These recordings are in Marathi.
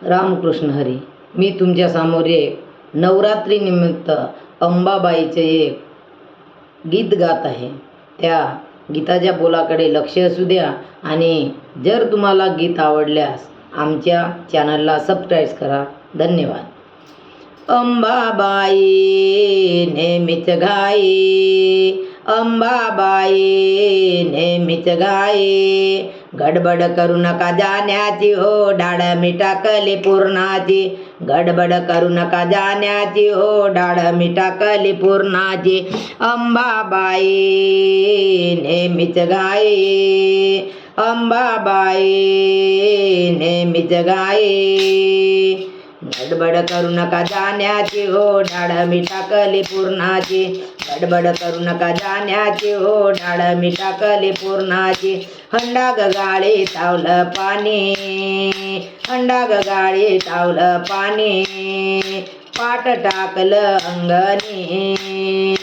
रामकृष्ण हरी. मी तुमच्या समोर एक नवरात्री निमित्त अंबाबाईचे एक गीत गात आहे. त्या गीताच्या बोलाकडे लक्ष असू द्या आणि जर तुम्हाला गीत आवडल्यास आमच्या चॅनलला सबस्क्राईब करा. धन्यवाद. अंबाबाई नेहमीच गाई, अंबाबाई नेहमीच गाई, गडबड करू नका जाण्याची हो डाळ मी टाकली पूर्णाची, गडबड करू नका जाण्याची हो डाळ मी टाकली पूर्णाची. अंबाबाई नेहमीच गाई, अंबाबाई नेहमीच गाई, गडबड करू नका जाण्याची हो डाळ मी टाकली पूर्णाची, गडबड करू नका जाण्याची हो डाळ मी टाकली पूर्णाची. हंडा गाळी तावलं पाणी, हंडा गाळी तावलं पाणी, पाट टाकलं अंगणी,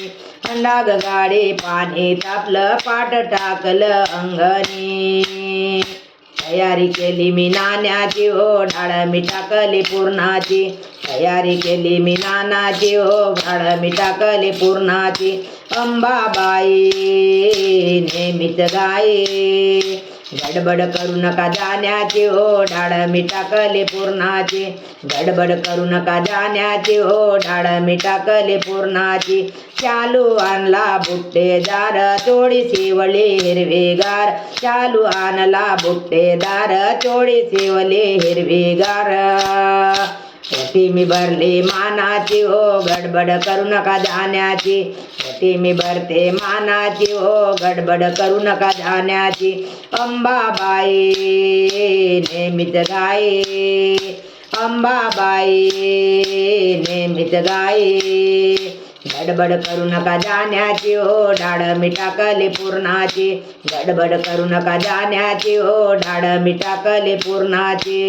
हंडा गाळी पाणी तापलं पाट टाकलं अंगणी. तयारी केली मी नाण्याची हो डाळ मी टाकली पूर्णाची, तयारी केली मी नानाची हो डाळ मी टाकली पूर्णाची. अंबाबाई नेहमीच गाई, गडबड करू नका जाण्याची हो डाळ मी टाकली पूर्णाची, गडबड करू नका जाण्याची हो डाळ मी टाकली पूर्णाची. चालू आणला बुट्टेदार चोळी शिवली हिरवीगार, चालू आणला बुट्टेदार चोळी शिवली हिरवीगार. पोटी मी भरली मानाची हो गडबड करू नका जाण्याची, पोटी मी भरते मानाची हो गडबड करू नका जाण्याची. अंबाबाई नेहमीच गाई, अंबाबाई नेहमीच गाई, गडबड करू नका जाण्याची हो डाळ मी टाकली पूर्णाची, गडबड करू नका जाण्याची हो डाळ मी टाकली पूर्णाची.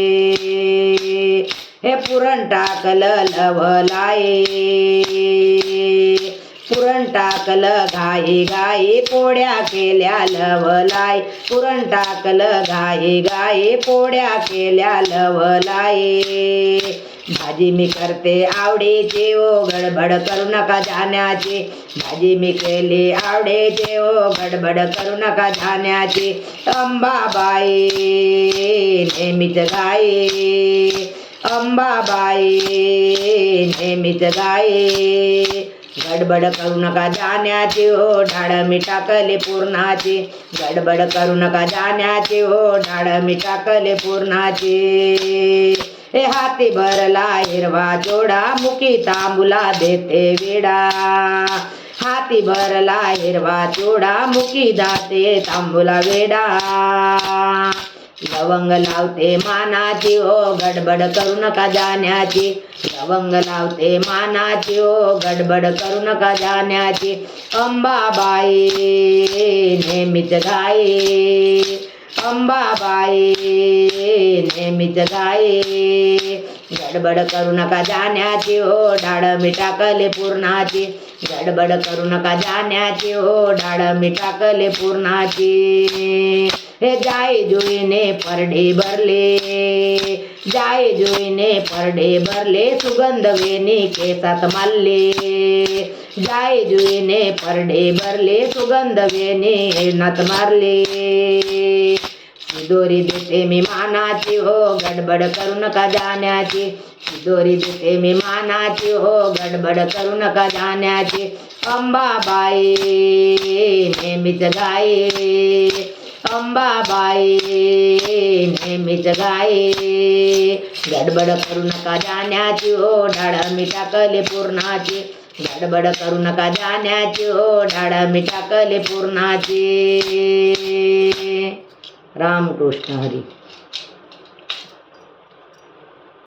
हे पुरण टाकलं लवलाई, पुरण टाकलं घाई घाई पोळ्या केल्या लवलाई, पुरण टाकलं घाई घाई पोळ्या केल्या लवलाई. भाजी मी करते आवडीची ओ गडबड करू नका जाण्याची, भाजी मी केली आवडीची ओ गडबड करू नका जाण्याची. अंबाबाई नेहमीच गाई, अंबाबाई नेहमीच गाई, गडबड करू नका जाण्याची हो डाळ मी टाकली पूर्णाची, गडबड करू नका जाण्याची हो डाळ मी टाकली पूर्णाची. हे हाती भरला हिरवा जोडा मुकी तांबुला देते विडा, हाती भरला हिरवा जोडा मुकी दाते तांबुला वेडा. लवंग लावते मानाची हो गडबड करू नका जाण्याची, लवंग लावते मानाची हो गडबड करू नका जाण्याची. अंबाबाई नेहमीच गाई, अंबाबाई नेहमीच गाई, गडबड करू नका जाण्याची हो डाळ मी टाकली पूर्णाची, गडबड करू नका जाण्याची हो डाळ मी टाकली पूर्णाची. हे जाई जुईने परडे भरले, जाई जुईने परडे भरले, सुगंध वेणी केसात मारले, जाई जुईने परडे भरले, सुगंध वेणी नात मारले. दोरी देते मी मानाची हो गडबड करू नका जाण्याची, दोरी देते मी मानाची हो गडबड करू नका जाण्याची. अंबाबाई नेहमीच गाई, अंबाबाई नेहमीच गाई, गडबड करू नका जाण्याची हो डाळ मी टाकली पूर्णाची, गडबड करू नका जाण्याची हो डाळ मी टाकली पूर्णाची. रामकृष्ण हरी.